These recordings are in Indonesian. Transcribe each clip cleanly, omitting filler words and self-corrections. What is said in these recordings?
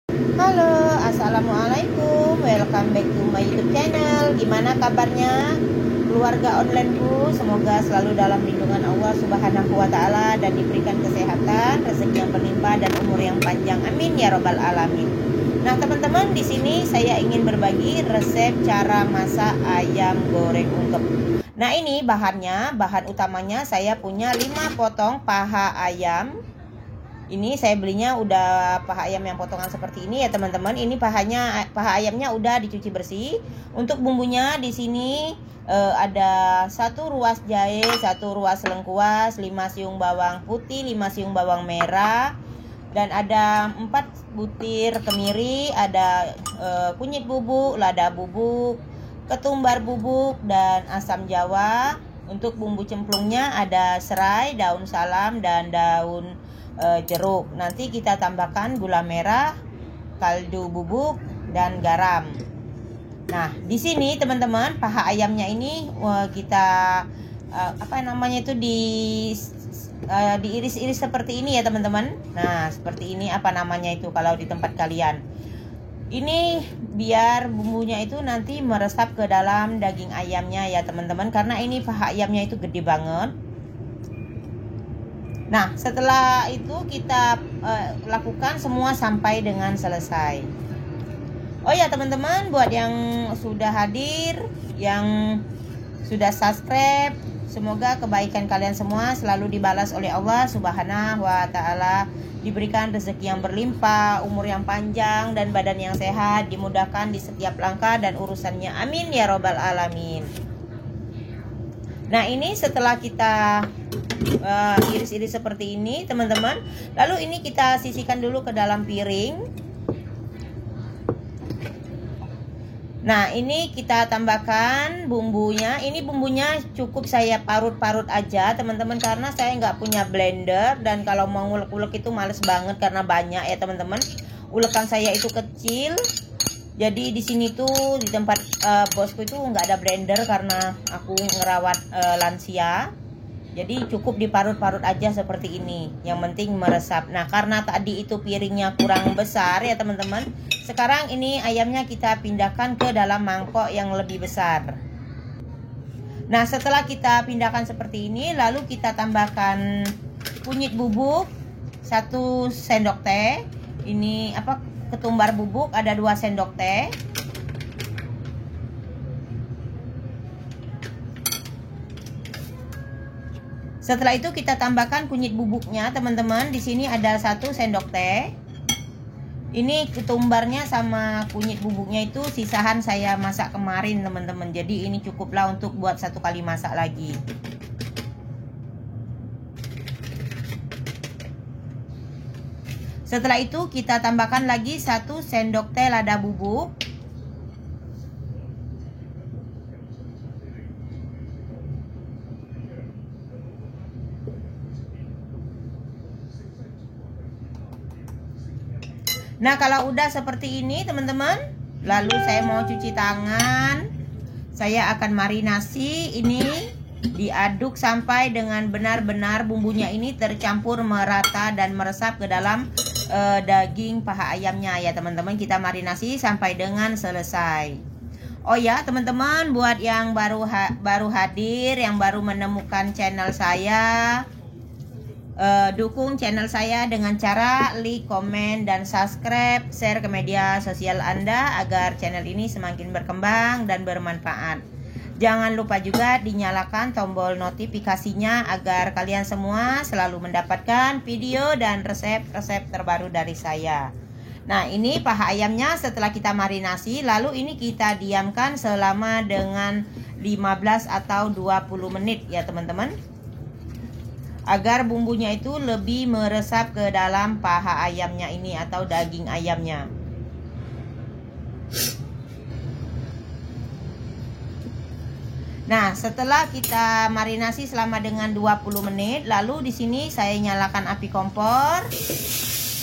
Halo, assalamualaikum. Welcome back to my YouTube channel. Gimana kabarnya keluarga onlineku? Semoga selalu dalam lindungan Allah Subhanahu wa Ta'ala dan diberikan kesehatan, rezeki yang berlimpah, dan umur yang panjang. Amin ya Robbal Alamin. Nah, teman-teman, di sini saya ingin berbagi resep cara masak ayam goreng ungkep. Nah, ini bahan utamanya saya punya 5 potong paha ayam. Ini saya belinya udah paha ayam yang potongan seperti ini ya teman-teman. Ini paha ayamnya udah dicuci bersih. Untuk bumbunya di sini ada 1 ruas jahe, 1 ruas lengkuas, 5 siung bawang putih, 5 siung bawang merah, dan ada 4 butir kemiri, ada kunyit bubuk, lada bubuk, ketumbar bubuk, dan asam jawa. Untuk bumbu cemplungnya ada serai, daun salam, dan daun jeruk. Nanti kita tambahkan gula merah, kaldu bubuk, dan garam. Nah, di sini teman-teman, paha ayamnya ini kita diiris-iris seperti ini ya teman-teman. Nah, seperti ini itu kalau di tempat kalian. Ini biar bumbunya itu nanti meresap ke dalam daging ayamnya ya teman-teman, karena ini paha ayamnya itu gede banget. Nah, setelah itu kita lakukan semua sampai dengan selesai. Oh ya teman-teman, buat yang sudah hadir, yang sudah subscribe, semoga kebaikan kalian semua selalu dibalas oleh Allah Subhanahu wa Ta'ala. Diberikan rezeki yang berlimpah, umur yang panjang, dan badan yang sehat, dimudahkan di setiap langkah dan urusannya. Amin ya Robbal Alamin. Nah, ini setelah kita iris-iris seperti ini teman-teman, lalu ini kita sisihkan dulu ke dalam piring. Nah, ini kita tambahkan bumbunya. Ini bumbunya cukup saya parut-parut aja teman-teman, karena saya nggak punya blender, dan kalau mau ngulek-ngulek itu males banget karena banyak ya teman-teman. Ulekan saya itu kecil. Jadi di sini tuh di tempat bosku itu nggak ada blender karena aku ngerawat lansia. Jadi cukup diparut-parut aja seperti ini. Yang penting meresap. Nah, karena tadi itu piringnya kurang besar ya teman-teman. Sekarang ini ayamnya kita pindahkan ke dalam mangkok yang lebih besar. Nah, setelah kita pindahkan seperti ini, lalu kita tambahkan kunyit bubuk 1 sendok teh. Ini ketumbar bubuk ada 2 sendok teh. Setelah itu kita tambahkan kunyit bubuknya teman-teman. Di sini ada 1 sendok teh. Ini ketumbarnya sama kunyit bubuknya itu sisahan saya masak kemarin teman-teman. Jadi ini cukuplah untuk buat 1 kali masak lagi. Setelah itu kita tambahkan lagi 1 sendok teh lada bubuk. Nah, kalau udah seperti ini teman-teman, lalu saya mau cuci tangan. Saya akan marinasi ini, diaduk sampai dengan benar-benar bumbunya ini tercampur merata dan meresap ke dalam daging paha ayamnya ya teman-teman. Kita marinasi sampai dengan selesai. Oh ya teman-teman, buat yang baru hadir, yang baru menemukan channel saya, dukung channel saya dengan cara like, komen, dan subscribe, share ke media sosial Anda agar channel ini semakin berkembang dan bermanfaat. Jangan lupa juga dinyalakan tombol notifikasinya agar kalian semua selalu mendapatkan video dan resep-resep terbaru dari saya. Nah, ini paha ayamnya setelah kita marinasi, lalu ini kita diamkan selama dengan 15 atau 20 menit ya teman-teman, agar bumbunya itu lebih meresap ke dalam paha ayamnya ini atau daging ayamnya. Nah, setelah kita marinasi selama dengan 20 menit, lalu di sini saya nyalakan api kompor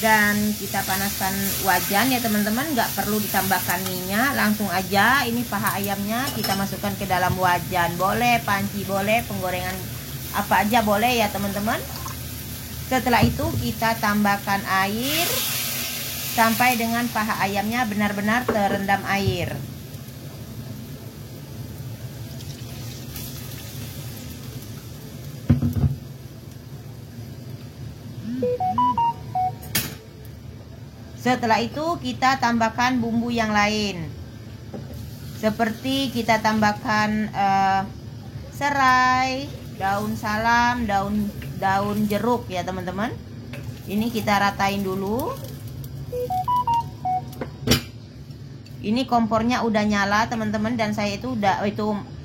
dan kita panaskan wajan ya teman-teman. Nggak perlu ditambahkan minyak, langsung aja ini paha ayamnya kita masukkan ke dalam wajan. Boleh panci, boleh penggorengan apa aja boleh ya teman-teman. Setelah itu kita tambahkan air sampai dengan paha ayamnya benar-benar terendam air. Setelah itu kita tambahkan bumbu yang lain, seperti kita tambahkan serai, daun salam, daun jeruk ya teman-teman. Ini kita ratain dulu. Ini kompornya udah nyala teman-teman, dan saya itu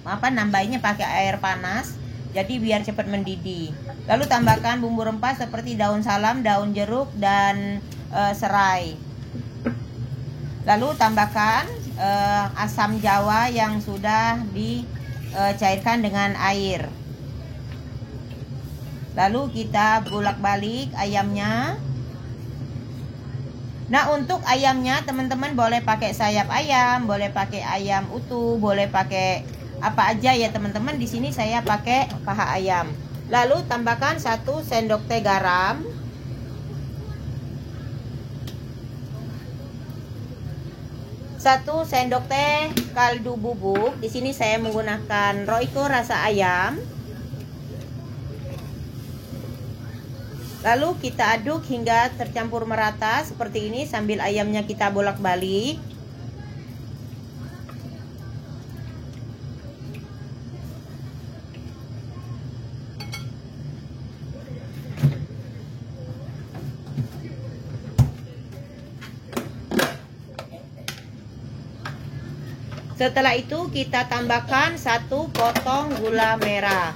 nambahinnya pakai air panas, jadi biar cepat mendidih. Lalu tambahkan bumbu rempah seperti daun salam, daun jeruk, dan serai. Lalu tambahkan asam jawa yang sudah dicairkan dengan air. Lalu kita bolak-balik ayamnya. Nah, untuk ayamnya teman-teman boleh pakai sayap ayam, boleh pakai ayam utuh, boleh pakai apa aja ya teman-teman. Di sini saya pakai paha ayam. Lalu tambahkan 1 sendok teh garam. 1 sendok teh kaldu bubuk. Di sini saya menggunakan Royco rasa ayam. Lalu kita aduk hingga tercampur merata seperti ini sambil ayamnya kita bolak-balik. Setelah itu kita tambahkan 1 potong gula merah.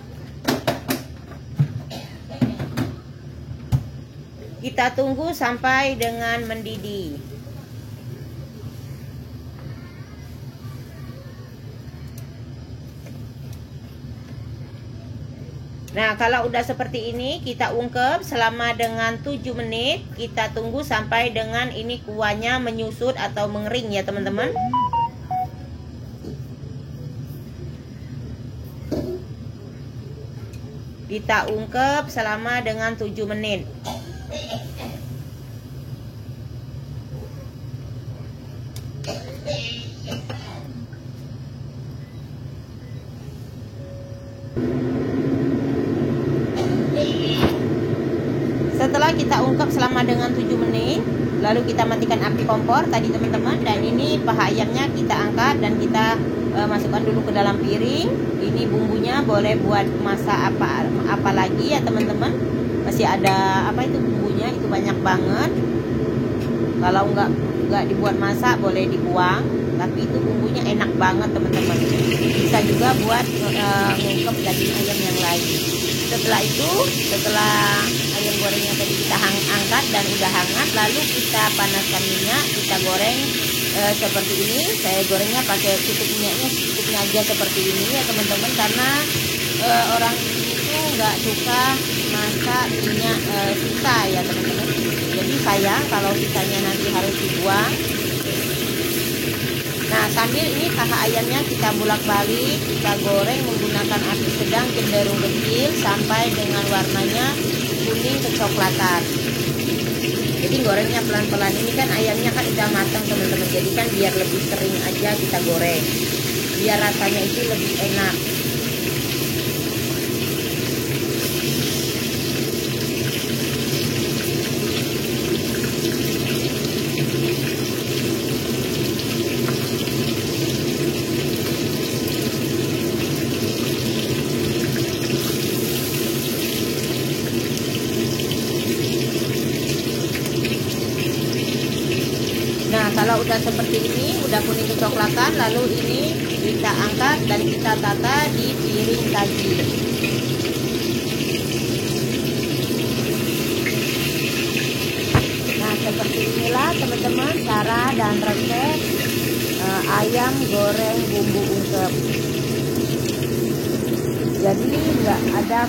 Kita tunggu sampai dengan mendidih. Nah, kalau udah seperti ini kita ungkep selama dengan 7 menit. Kita tunggu sampai dengan ini kuahnya menyusut atau mengering ya teman-teman. Kita ungkep selama dengan 7 menit. Setelah kita ungkep selama dengan 7 menit, lalu kita matikan api kompor tadi teman-teman. Dan ini paha ayamnya kita angkat dan kita masukkan dulu ke dalam piring. Ini bumbunya boleh buat masak apa lagi ya teman-teman. Masih ada itu bumbunya, itu banyak banget. Kalau nggak dibuat masak boleh dibuang, tapi itu bumbunya enak banget teman-teman. Bisa juga buat ngungkep daging ayam yang lain. Setelah ayam gorengnya tadi kita angkat dan udah hangat, lalu kita panaskan minyak, kita goreng seperti ini. Saya gorengnya pakai cukupnya aja seperti ini ya teman-teman, karena orang itu nggak suka masak minyak sisa ya teman-teman. Jadi sayang kalau sisanya nanti harus dibuang. Nah, sambil ini paha ayamnya kita bolak-balik, kita goreng menggunakan api sedang cenderung kecil sampai dengan warnanya kuning kecoklatan. Jadi gorengnya pelan-pelan. Ini kan ayamnya kan udah matang teman-teman, jadi kan biar lebih kering aja kita goreng, biar rasanya itu lebih enak. Nah, kalau udah seperti ini, udah kuning kecoklatan, lalu ini kita angkat dan kita tata di piring tadi. Nah, seperti inilah teman-teman cara dan resep ayam goreng bumbu ungkep. Jadi nggak ada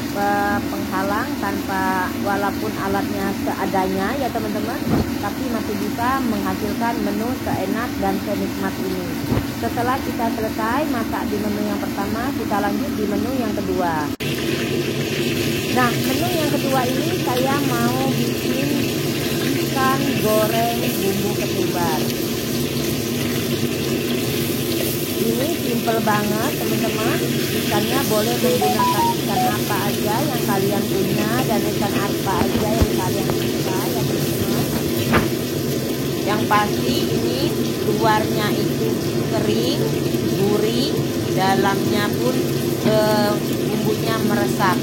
penghalang, tanpa walaupun alatnya seadanya ya teman-teman, tapi masih bisa menghasilkan menu seenak dan senikmat ini. Setelah kita selesai masak di menu yang pertama, kita lanjut di menu yang kedua. Nah, menu yang kedua ini saya mau bikin ikan goreng bumbu ketumbar. Ini simple banget teman-teman. Ikannya boleh menggunakan ikan apa aja yang kalian punya dan ikan apa aja yang kalian suka ya teman-teman. Yang pasti ini luarnya itu kering, gurih, dalamnya pun bumbunya meresap.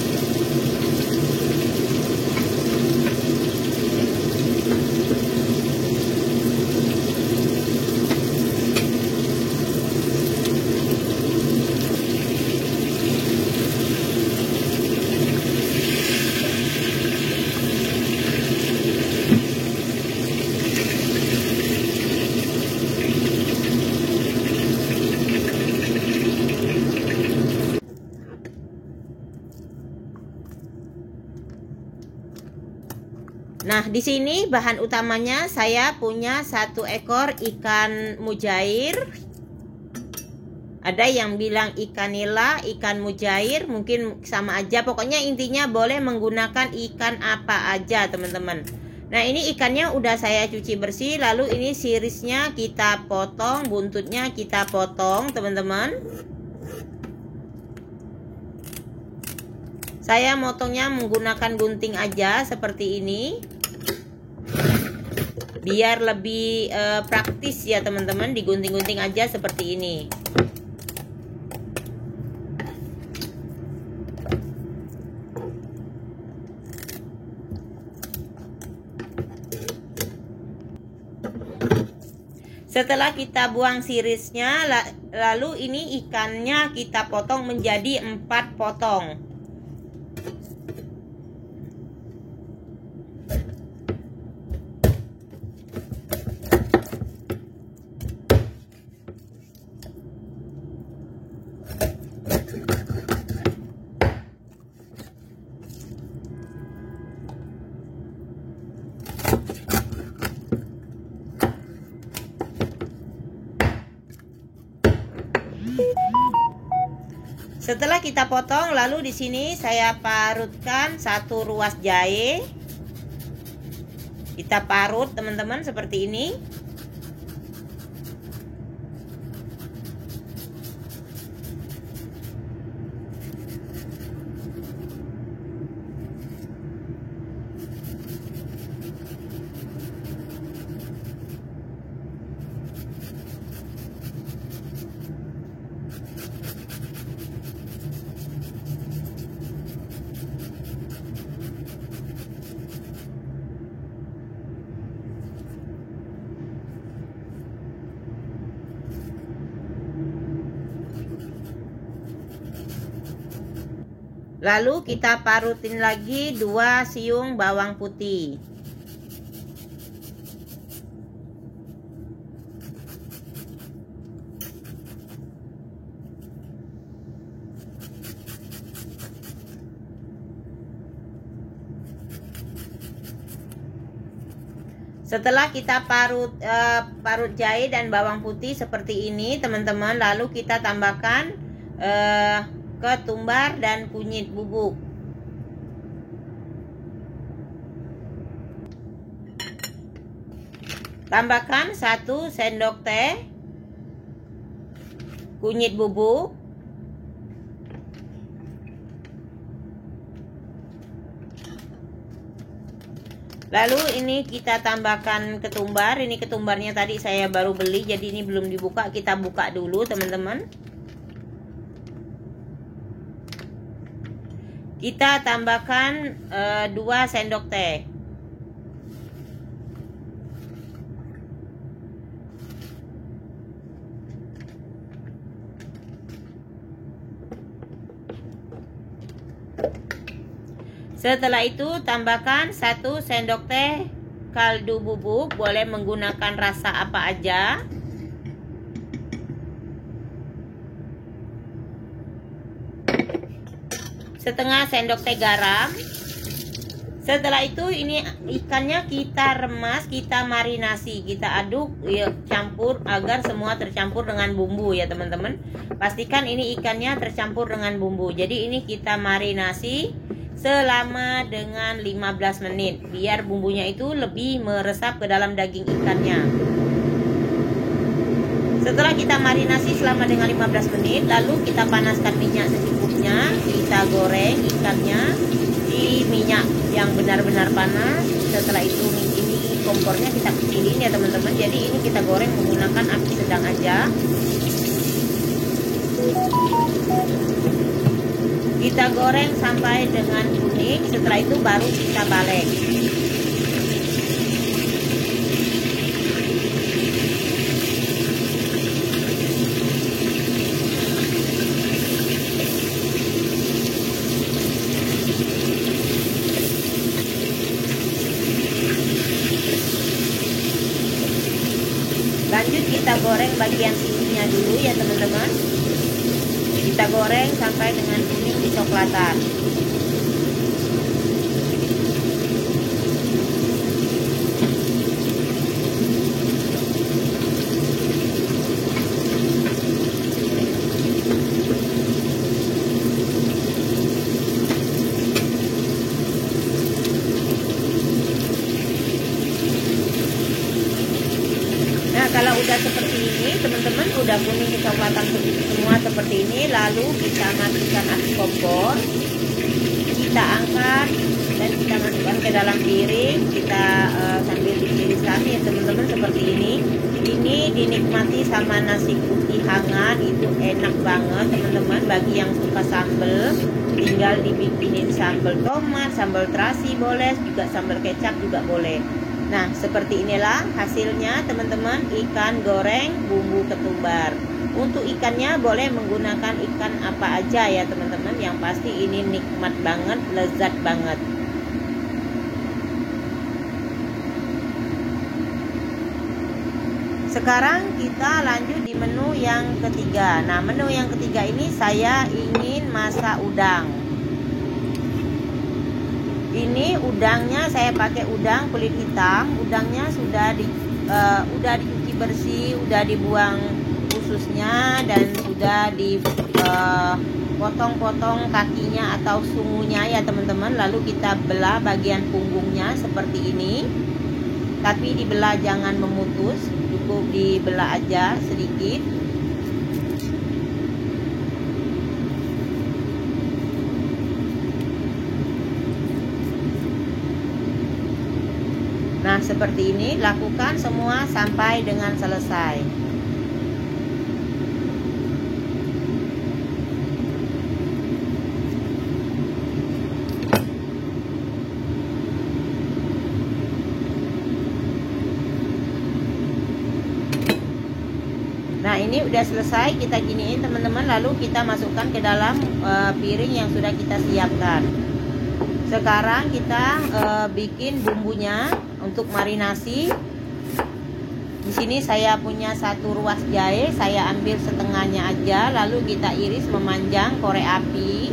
Nah, di sini bahan utamanya saya punya 1 ekor ikan mujair. Ada yang bilang ikan nila, ikan mujair, mungkin sama aja. Pokoknya intinya boleh menggunakan ikan apa aja, teman-teman. Nah, ini ikannya udah saya cuci bersih. Lalu ini sirisnya kita potong, buntutnya kita potong, teman-teman. Saya motongnya menggunakan gunting aja seperti ini. Biar lebih praktis ya teman-teman, digunting-gunting aja seperti ini. Setelah kita buang sirisnya, lalu ini ikannya kita potong menjadi 4 potong. Setelah kita potong, lalu di sini saya parutkan 1 ruas jahe. Kita parut teman-teman seperti ini. Lalu kita parutin lagi 2 siung bawang putih. Setelah kita parut jahe dan bawang putih seperti ini teman-teman, lalu kita tambahkan ketumbar dan kunyit bubuk. Tambahkan 1 sendok teh kunyit bubuk. Lalu ini kita tambahkan ketumbar. Ini ketumbarnya tadi saya baru beli, jadi ini belum dibuka. Kita buka dulu teman-teman. Kita tambahkan 2 sendok teh. Setelah itu tambahkan 1 sendok teh kaldu bubuk. Boleh menggunakan rasa apa aja. Setengah sendok teh garam. Setelah itu ini ikannya kita remas, kita marinasi, kita aduk ya, campur agar semua tercampur dengan bumbu ya teman-teman. Pastikan ini ikannya tercampur dengan bumbu. Jadi ini kita marinasi selama dengan 15 menit biar bumbunya itu lebih meresap ke dalam daging ikannya. Setelah kita marinasi selama dengan 15 menit, lalu kita panaskan minyak secukupnya, kita goreng ikannya di minyak yang benar-benar panas. Setelah itu ini kompornya kita kecilin ya teman-teman. Jadi ini kita goreng menggunakan api sedang aja. Kita goreng sampai dengan kuning. Setelah itu baru kita balik. Lanjut kita goreng bagian sininya dulu ya teman-teman. Kita goreng sampai dengan kuning kecoklatan. Kalau udah seperti ini teman-teman, udah kuning kecoklatan semua seperti ini, lalu kita matikan api kompor, kita angkat dan kita masukkan ke dalam piring. Kita sambil ditiriskan ya teman-teman seperti ini dinikmati sama nasi putih hangat, itu enak banget teman-teman. Bagi yang suka sambal, tinggal dibikinin sambal tomat, sambal terasi boleh, juga sambal kecap juga boleh. Nah, seperti inilah hasilnya teman-teman, ikan goreng bumbu ketumbar. Untuk ikannya boleh menggunakan ikan apa aja ya teman-teman. Yang pasti ini nikmat banget, lezat banget. Sekarang kita lanjut di menu yang ketiga. Nah, menu yang ketiga ini saya ingin masak udang. Ini udangnya saya pakai udang kulit hitam. Udangnya sudah dicuci bersih, udah dibuang ususnya dan sudah dipotong-potong kakinya atau sungunya ya teman-teman. Lalu kita belah bagian punggungnya seperti ini. Tapi dibelah jangan memutus, cukup dibelah aja sedikit. Nah, seperti ini, lakukan semua sampai dengan selesai. Nah, ini udah selesai, kita giniin teman-teman. Lalu kita masukkan ke dalam piring yang sudah kita siapkan. Sekarang kita bikin bumbunya. Untuk marinasi, di sini saya punya 1 ruas jahe, saya ambil setengahnya aja, lalu kita iris memanjang korek api.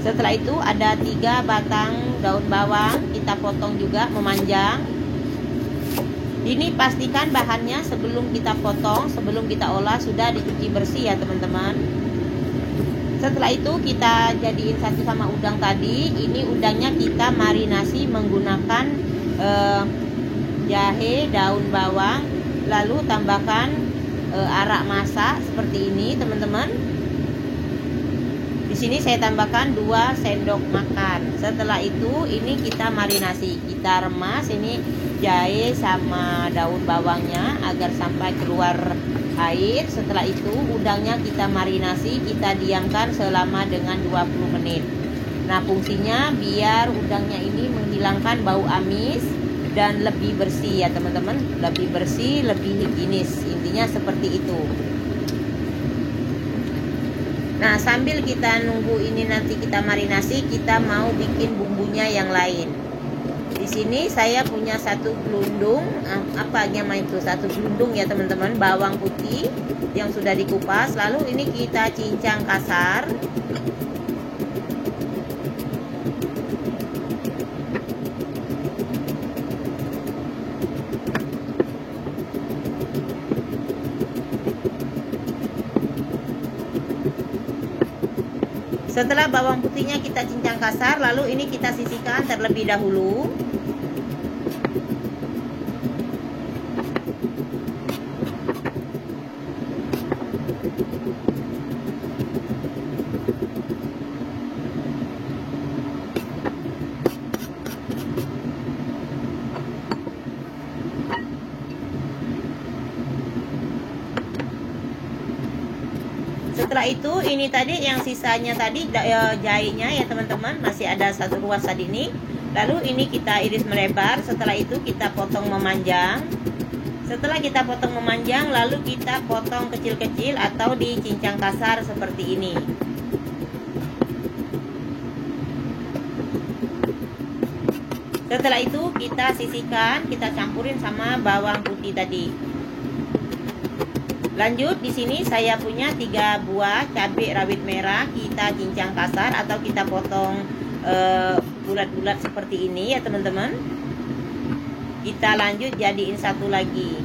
Setelah itu ada 3 batang daun bawang, kita potong juga memanjang. Ini pastikan bahannya sebelum kita potong, sebelum kita olah sudah dicuci bersih ya teman-teman. Setelah itu kita jadiin satu sama udang tadi. Ini udangnya kita marinasi menggunakan jahe, daun bawang, lalu tambahkan arak masak seperti ini teman-teman. Di sini saya tambahkan 2 sendok makan. Setelah itu ini kita marinasi, kita remas ini jahe sama daun bawangnya agar sampai keluar air. Setelah itu udangnya kita marinasi, kita diamkan selama dengan 20 menit. Nah, fungsinya biar udangnya ini menghilangkan bau amis dan lebih bersih ya teman-teman, lebih bersih, lebih higienis, intinya seperti itu. Nah, sambil kita nunggu ini nanti kita marinasi, kita mau bikin bumbunya yang lain. Di sini saya punya 1 gelundung, apa namanya itu, 1 gelundung ya teman-teman, bawang putih yang sudah dikupas. Lalu ini kita cincang kasar. Setelah bawang putihnya kita cincang kasar, lalu ini kita sisihkan terlebih dahulu. Setelah itu ini tadi yang sisanya tadi jahenya ya teman-teman, masih ada satu ruas tadi ini. Lalu ini kita iris melebar. Setelah itu kita potong memanjang. Setelah kita potong memanjang, lalu kita potong kecil-kecil atau dicincang kasar seperti ini. Setelah itu kita sisihkan, kita campurin sama bawang putih tadi. Lanjut, di sini saya punya 3 buah cabai rawit merah, kita cincang kasar atau kita potong bulat-bulat seperti ini ya teman-teman. Kita lanjut jadiin satu lagi.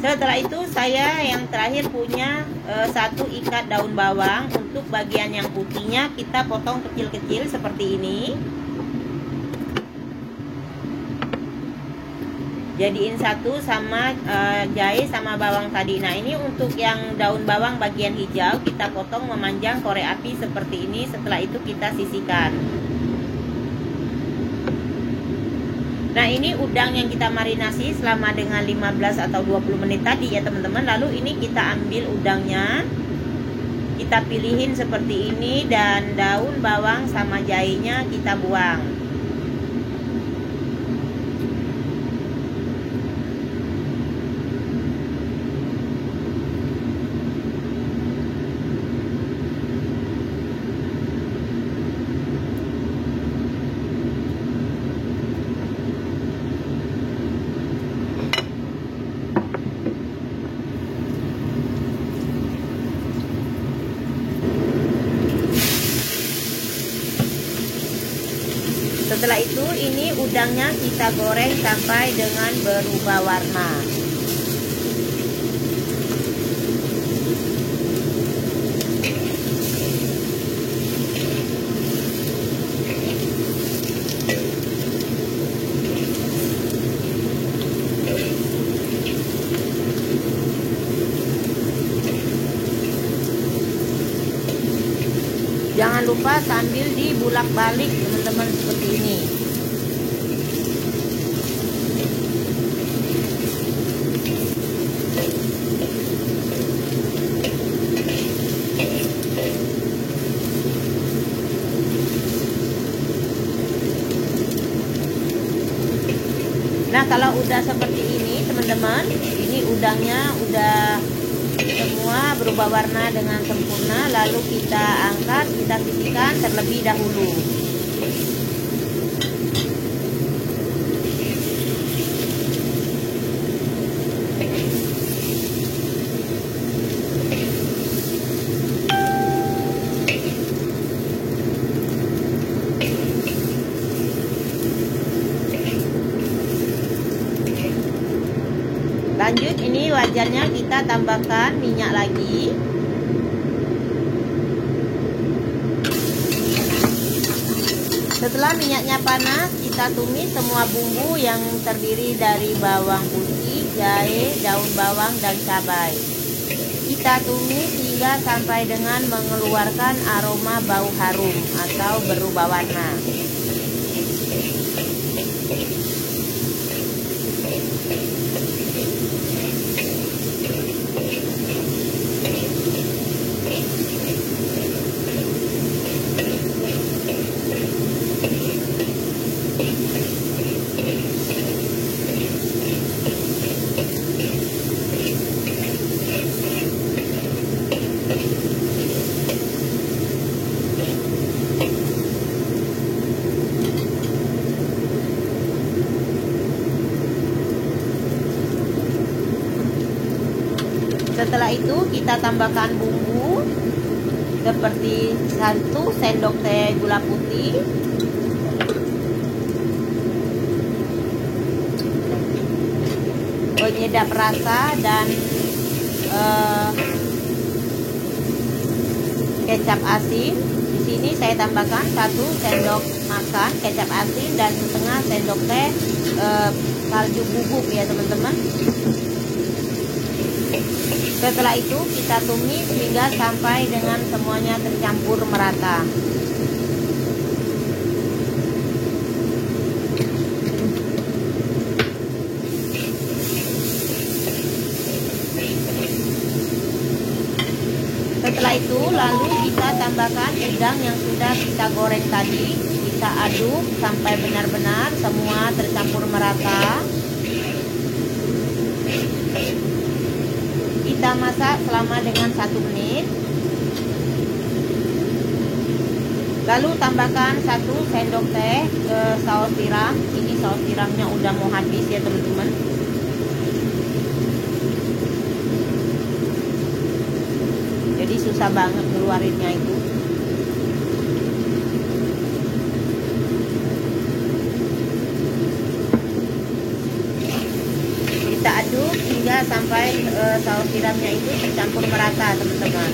Setelah itu saya yang terakhir punya 1 ikat daun bawang. Untuk bagian yang putihnya kita potong kecil-kecil seperti ini. Jadiin satu sama jahe sama bawang tadi. Nah ini untuk yang daun bawang bagian hijau kita potong memanjang korek api seperti ini. Setelah itu kita sisihkan. Nah ini udang yang kita marinasi selama dengan 15 atau 20 menit tadi ya teman-teman. Lalu ini kita ambil udangnya, kita pilihin seperti ini, dan daun bawang sama jahenya kita buang. Setelah itu ini udangnya kita goreng sampai dengan berubah warna. Jangan lupa sambil dibulak-balik teman-teman seperti ini. Nah kalau udah seperti ini teman-teman, ini udangnya udah semua berubah warna dengan sempurna. Lalu kita angkat, kita sisihkan terlebih dahulu. Lanjut, ini wajarnya kita tambahkan minyak lagi. Setelah minyaknya panas, kita tumis semua bumbu yang terdiri dari bawang putih, jahe, daun bawang, dan cabai. Kita tumis hingga sampai dengan mengeluarkan aroma bau harum atau berubah warna. Setelah itu kita tambahkan bumbu seperti 1 sendok teh gula putih, penyedap rasa, dan kecap asin. Di sini saya tambahkan 1 sendok makan kecap asin dan setengah sendok teh kaldu bubuk ya teman-teman. Setelah itu kita tumis hingga sampai dengan semuanya tercampur merata. Setelah itu lalu kita tambahkan udang yang sudah kita goreng tadi. Kita aduk sampai benar-benar semua tercampur merata. Kita masak selama dengan 1 menit. Lalu tambahkan 1 sendok teh ke saus tiram. Ini saus tiramnya udah mau habis ya teman-teman. Jadi susah banget ngeluarinnya itu. Kita aduk hingga sampai saus tiramnya itu tercampur merata teman-teman.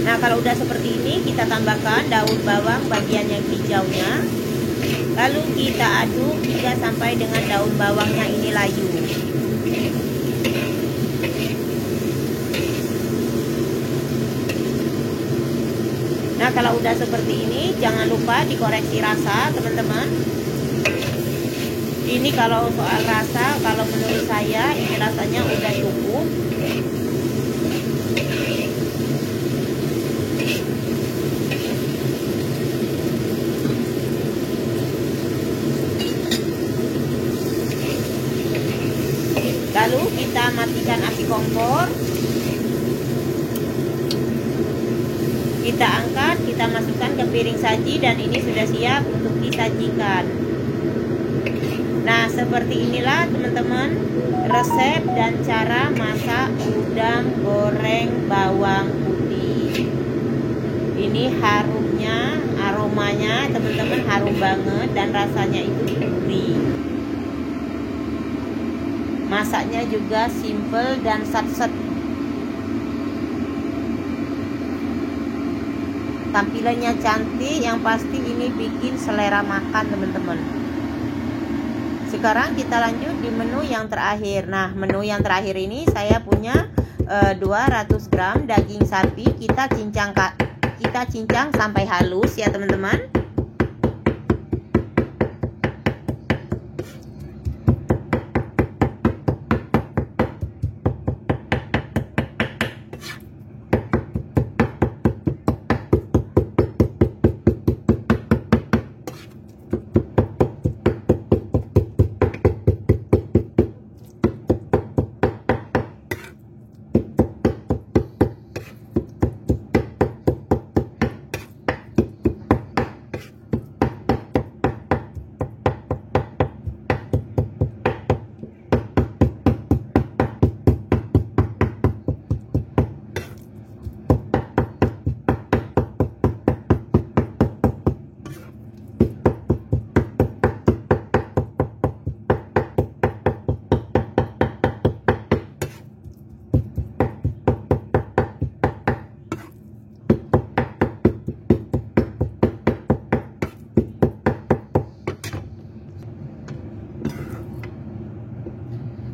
Nah kalau udah seperti ini kita tambahkan daun bawang bagian yang hijaunya. Lalu kita aduk hingga sampai dengan daun bawangnya ini layu. Nah kalau udah seperti ini jangan lupa dikoreksi rasa teman-teman. Ini kalau soal rasa, kalau menurut saya ini rasanya udah cukup. Lalu kita matikan api kompor. Kita angkat, kita masukkan ke piring saji dan ini sudah siap untuk disajikan. Nah, seperti inilah teman-teman resep dan cara masak udang goreng bawang putih. Ini harumnya, aromanya teman-teman harum banget dan rasanya itu gurih. Masaknya juga simple dan sat-set. Tampilannya cantik, yang pasti ini bikin selera makan teman-teman. Sekarang kita lanjut di menu yang terakhir. Nah, menu yang terakhir ini saya punya 200 gram daging sapi. Kita cincang sampai halus ya teman-teman.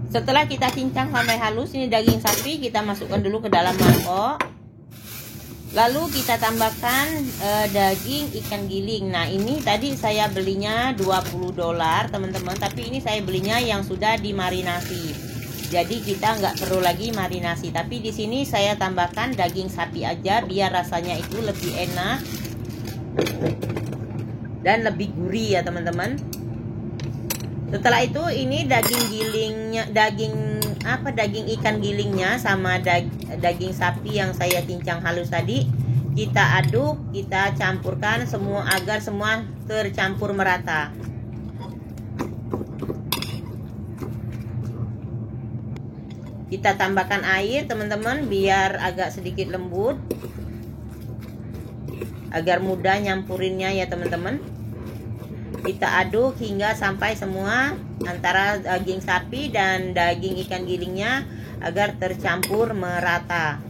Setelah kita cincang sampai halus, ini daging sapi kita masukkan dulu ke dalam mangkok. Lalu kita tambahkan daging ikan giling. Nah, ini tadi saya belinya $20 teman-teman, tapi ini saya belinya yang sudah dimarinasi. Jadi kita nggak perlu lagi marinasi. Tapi di sini saya tambahkan daging sapi aja biar rasanya itu lebih enak dan lebih gurih ya teman-teman. Setelah itu ini daging gilingnya, daging ikan gilingnya sama daging sapi yang saya cincang halus tadi kita aduk, kita campurkan semua agar semua tercampur merata. Kita tambahkan air teman-teman biar agak sedikit lembut, agar mudah nyampurinnya ya teman-teman. Kita aduk hingga sampai semua antara daging sapi dan daging ikan gilingnya agar tercampur merata.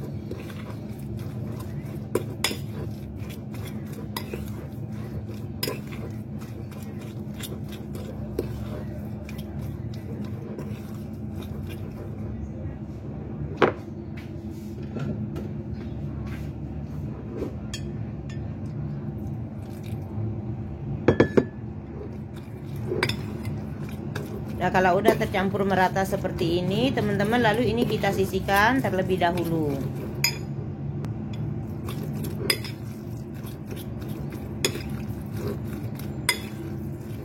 Nah, kalau udah tercampur merata seperti ini, teman-teman, lalu ini kita sisihkan terlebih dahulu.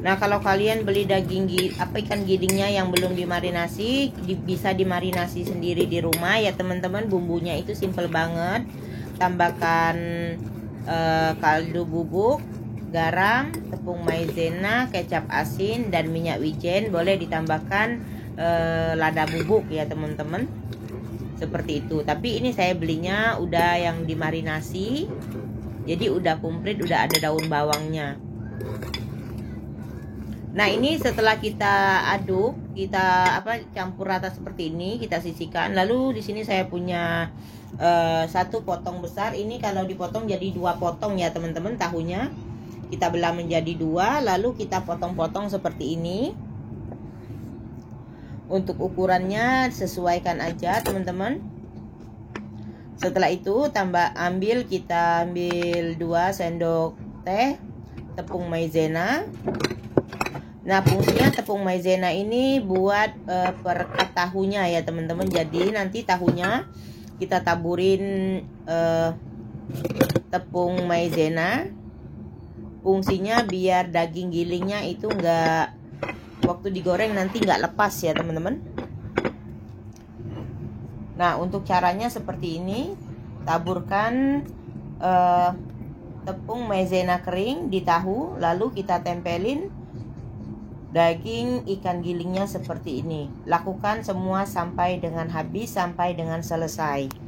Nah, kalau kalian beli daging ikan gilingnya yang belum dimarinasi, bisa dimarinasi sendiri di rumah ya, teman-teman. Bumbunya itu simple banget. Tambahkan kaldu bubuk, garam, tepung maizena, kecap asin, dan minyak wijen. Boleh ditambahkan lada bubuk ya, teman-teman. Seperti itu. Tapi ini saya belinya udah yang dimarinasi, jadi udah komplit, udah ada daun bawangnya. Nah, ini setelah kita aduk, kita campur rata seperti ini, kita sisihkan. Lalu di sini saya punya satu potong besar. Ini kalau dipotong jadi 2 potong ya, teman-teman, tahunya. Kita belah menjadi 2, lalu kita potong-potong seperti ini. Untuk ukurannya sesuaikan aja, teman-teman. Setelah itu kita ambil 2 sendok teh tepung maizena. Nah, fungsinya tepung maizena ini buat perekat tahunya ya, teman-teman. Jadi nanti tahunya kita taburin tepung maizena. Fungsinya biar daging gilingnya itu waktu digoreng nanti nggak lepas ya, teman-teman. Nah, untuk caranya seperti ini. Taburkan tepung maizena kering di tahu, lalu kita tempelin daging ikan gilingnya seperti ini. Lakukan semua sampai dengan habis, sampai dengan selesai.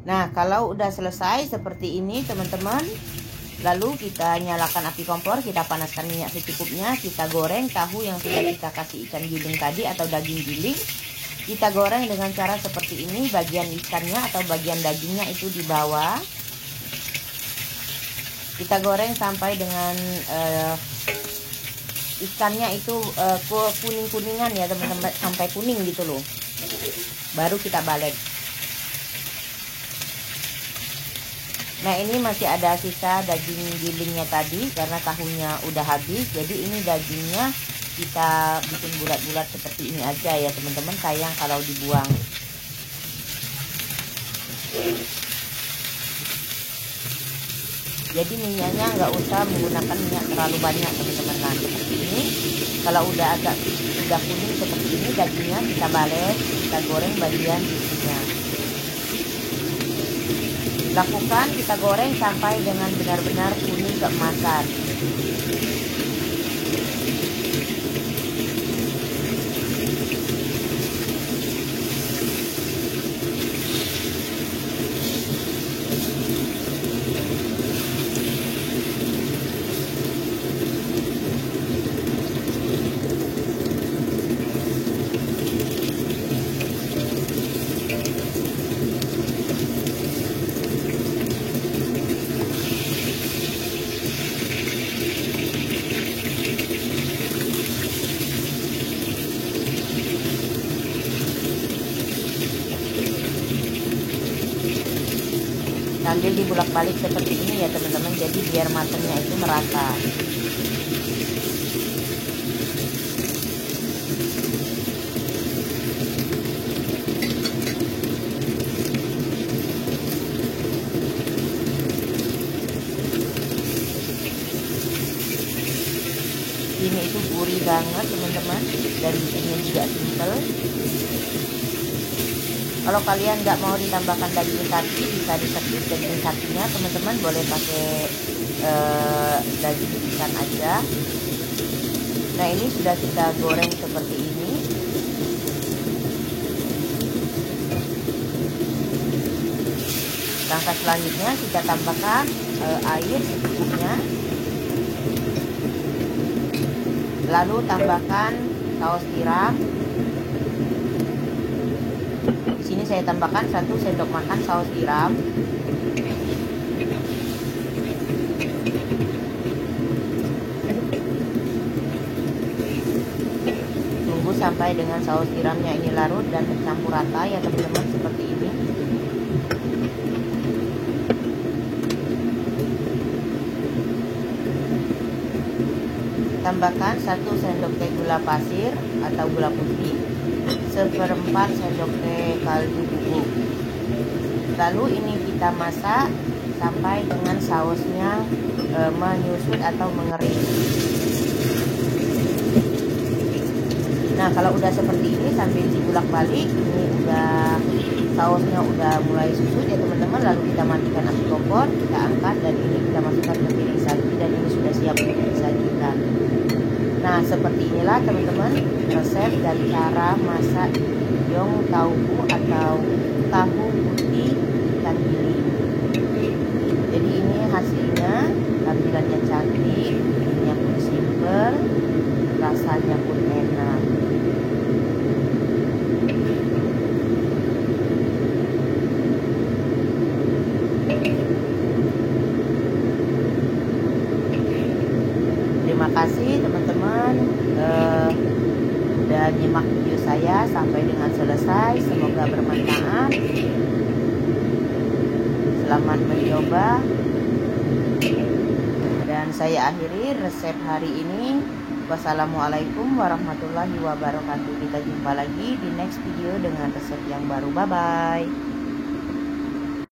Nah, kalau udah selesai seperti ini teman-teman, lalu kita nyalakan api kompor, kita panaskan minyak secukupnya, kita goreng tahu yang sudah kita kasih ikan giling tadi atau daging giling. Kita goreng dengan cara seperti ini, bagian ikannya atau bagian dagingnya itu di bawah. Kita goreng sampai dengan ikannya itu kuning-kuningan ya teman-teman, sampai kuning gitu loh. Baru kita balik. Nah, ini masih ada sisa daging gilingnya tadi karena tahunya udah habis. Jadi ini dagingnya kita bikin bulat-bulat seperti ini aja ya teman-teman, sayang kalau dibuang. Jadi minyaknya nggak usah menggunakan minyak terlalu banyak teman-teman. Nah, seperti ini. Kalau udah kuning seperti ini, dagingnya kita balik, kita goreng bagian sisinya. Lakukan kita goreng sampai dengan benar-benar kuning keemasan. Sambil dibulak-balik seperti ini ya teman-teman, jadi biar matangnya itu merata. Ini itu gurih banget teman-teman, dan bikinnya juga simpel. Kalau kalian nggak mau ditambahkan daging sapi, bisa di-skip daging sapinya teman-teman, boleh pakai daging ikan aja. Nah, ini sudah kita goreng seperti ini. Langkah selanjutnya kita tambahkan air secukupnya, lalu tambahkan saus tiram. Di sini saya tambahkan 1 sendok makan saus tiram. Tunggu sampai dengan saus tiramnya ini larut dan tercampur rata ya teman-teman, seperti ini. Tambahkan 1 sendok teh gula pasir atau gula putih, 1/4 sendok teh kaldu bubuk. Lalu ini kita masak sampai dengan sausnya menyusut atau mengering. Nah, kalau udah seperti ini sambil dibulak-balik, ini udah sausnya udah mulai susut ya teman-teman. Lalu kita matikan api kompor, kita angkat, dan ini kita masukkan ke piring saji, dan ini sudah siap untuk disajikan. Nah, seperti inilah teman-teman resep dan cara masak yong tauhu atau tahu putih ikan giling. Jadi ini hasilnya, tampilannya cantik, bikinnya pun simple, rasanya pun enak. Terima kasih teman-teman udah nyimak video saya sampai dengan selesai. Semoga bermanfaat. Selamat mencoba. Dan saya akhiri resep hari ini. Wassalamualaikum warahmatullahi wabarakatuh. Kita jumpa lagi di next video dengan resep yang baru. Bye bye.